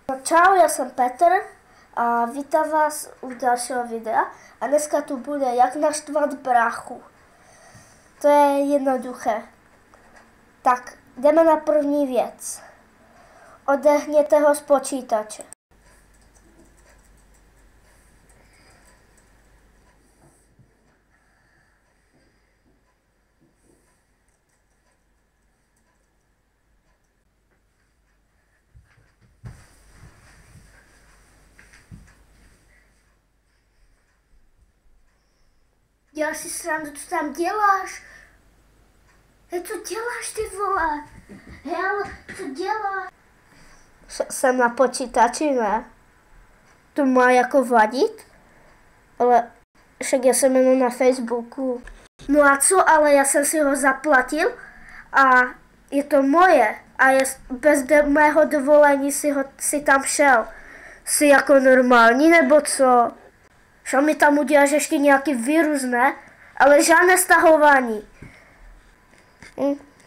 No čau, já jsem Petr a vítám vás u dalšího videa a dneska tu bude jak naštvat bráchu. To je jednoduché. Tak jdeme na první věc. Odehněte ho z počítače. Děláš si srandu, co tam děláš? Hej, co děláš, ty vole? Hej, co děláš? Jsem na počítači, ne? To má jako vadit? Ale však já jsem jenom na Facebooku. No a co, ale já jsem si ho zaplatil a je to moje. A bez mého dovolení si tam šel. Jsi jako normální, nebo co? Šel mi tam udělat ještě nějaký virus, ne? Ale žádné stahování.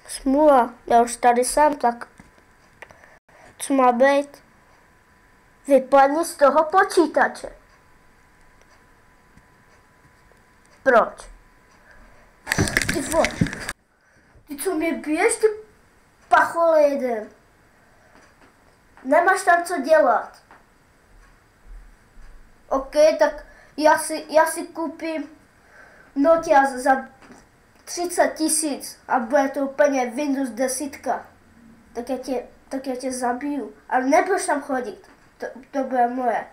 Smůla, já už tady jsem, tak co má být? Vypadni z toho počítače. Proč? Ty vole, ty co mě biješ, ty pachole jeden. Nemáš tam co dělat. OK, tak já si koupím Nokia za 30 000 a bude to úplně Windows 10. Tak já tě zabiju. Ale nebudeš tam chodit. To bude moje.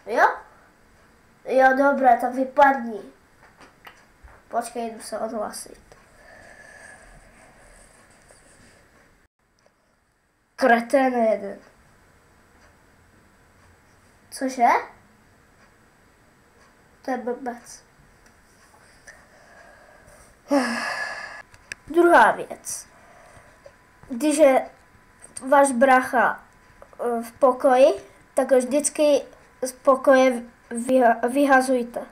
Jo? Jo, dobré, tak vypadni. Počkej, jdu se odhlasit. Kretén jeden. Cože? To je blbec. Druhá věc. Když je váš brácha v pokoji, tak ho vždycky z pokoje vyhazujte.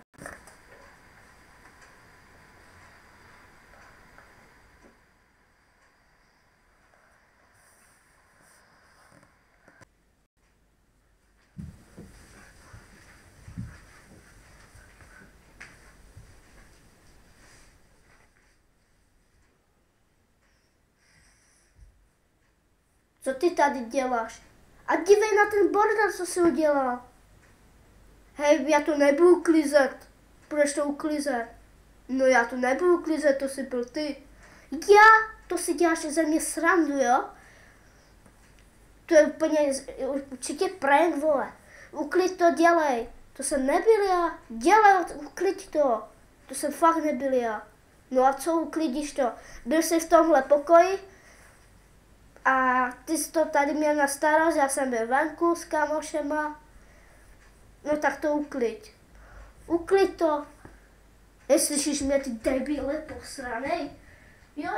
Co ty tady děláš? A dívej na ten bordel, co jsi udělal. Hej, já to nebudu uklízet. Budeš to uklízet? No já to nebudu uklízet, to jsi byl ty. Já? To si děláš ze mě srandu, jo? To je úplně určitě prank, vole. Uklid to, dělej. To jsem nebyl já. Dělej, uklid to. To jsem fakt nebyl já. No a co uklidíš to? Byl jsi v tomhle pokoji? A ty jsi to tady měl na starost, já jsem byl venku s kámošema. No tak to uklid. Uklid to. Slyšíš mě, ty debile posranej? Jo.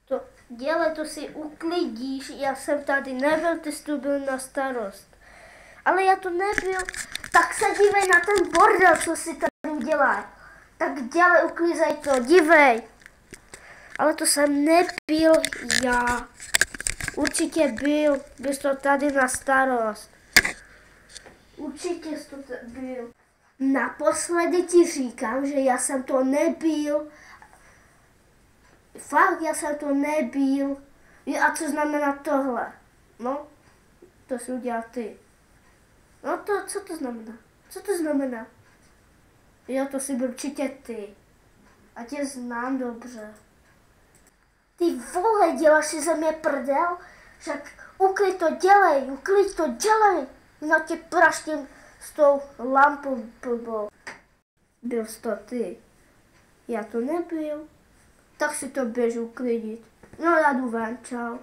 To dělej, to si uklidíš, já jsem tady nebyl, ty jsi tu byl na starost. Ale já to nebyl. Tak se dívej na ten bordel, co si tady udělá. Tak dělej, uklízej to, dívej. Ale to jsem nebyl já. Určitě byl to tady na starost. Určitě jsi to byl. Naposledy ti říkám, že já jsem to nebyl. Fakt, já jsem to nebyl. A co znamená tohle? No, to jsi udělal ty. No to, co to znamená? Co to znamená? Jo, to jsi byl určitě ty. A tě znám dobře. Ty vole, děláš si ze mě prdel? Však uklid to, dělej. Na tě praštím s tou lampou blbou. Byl jsi to ty. Já to nebyl. Tak si to běž uklidit. No já jdu ven, čau.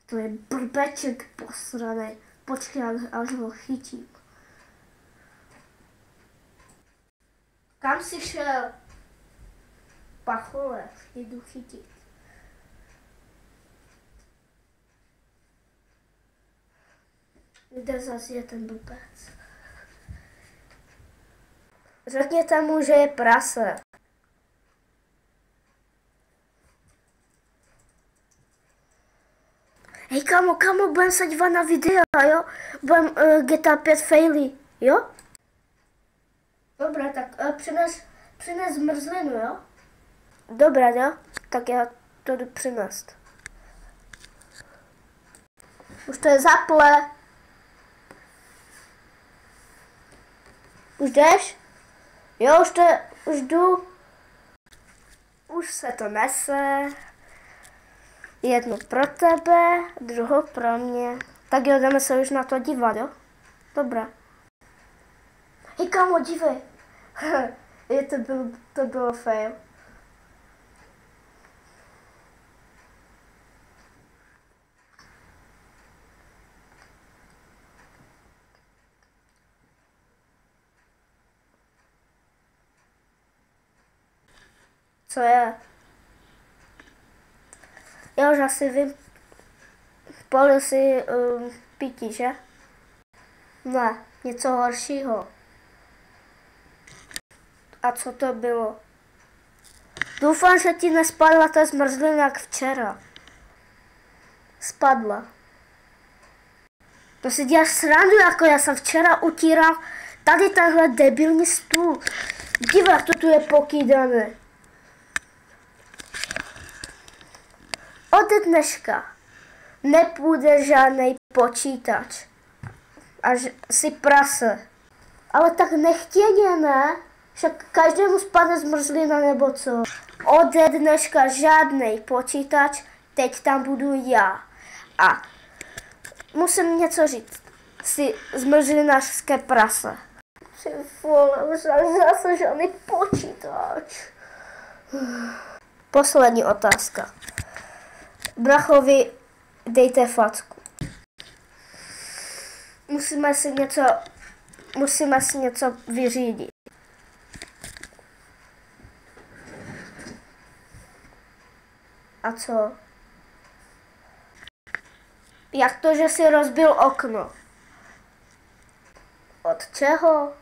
To je blbeček posranej. Počkej, až ho chytím. Kam jsi šel? Pachole, jdu chytit. Kde zase je ten blbec? Řekněte mu, že je prase. Hej, kamo, budem se dívat na videa, jo? Budem GTA 5 faily, jo? Dobré, tak přines zmrzlinu, jo? Dobré, jo? Tak já to jdu přinést. Už to je zaple. Už jdeš? Jo, už jdu. Už se to nese. Jedno pro tebe, druhou pro mě. Tak jo, jdeme se už na to dívat, jo? Dobré. Hej, kámo, dívej. To bylo fail. Co je? Já už asi vím. Polil si pití, že? Ne, něco horšího. A co to bylo? Doufám, že ti nespadla ta zmrzlina jak včera. Spadla. To si děláš srandu, jako já jsem včera utíral tady tenhle debilní stůl. Dívej, jak to tu je pokýdané. Ode dneška nepůjde žádný počítač. Až si prase. Ale tak nechtěně, ne? Však každému spadne zmrzlina nebo co. Ode dneška žádný počítač, teď tam budu já. A musím něco říct. Jsi zmrzlinařské prase. Ty vole, zase žádný počítač. Poslední otázka. Brachovi dejte facku. Musíme si něco vyřídit. A co? Jak to, že si rozbil okno? Od čeho?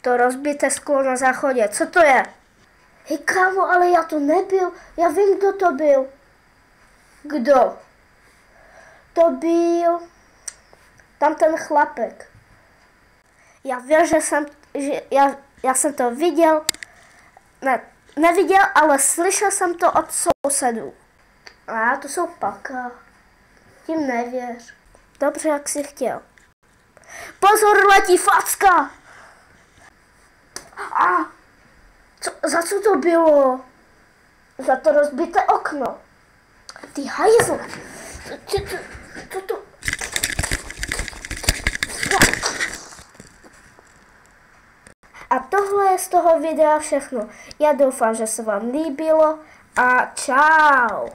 To rozbité sklo na záchodě. Co to je? Hej, kámo, ale já to nebyl. Já vím, kdo to byl. Kdo? To byl tam ten chlapek. Já vím, já jsem to viděl. Neviděl, ale slyšel jsem to od sousedů. A to jsou paka. Tím nevěř. Dobře, jak jsi chtěl. Pozor, letí facka! Za co to bylo? Za to rozbité okno. Ty hajzl. Co to? A tohle je z toho videa všechno. Já doufám, že se vám líbilo a čau.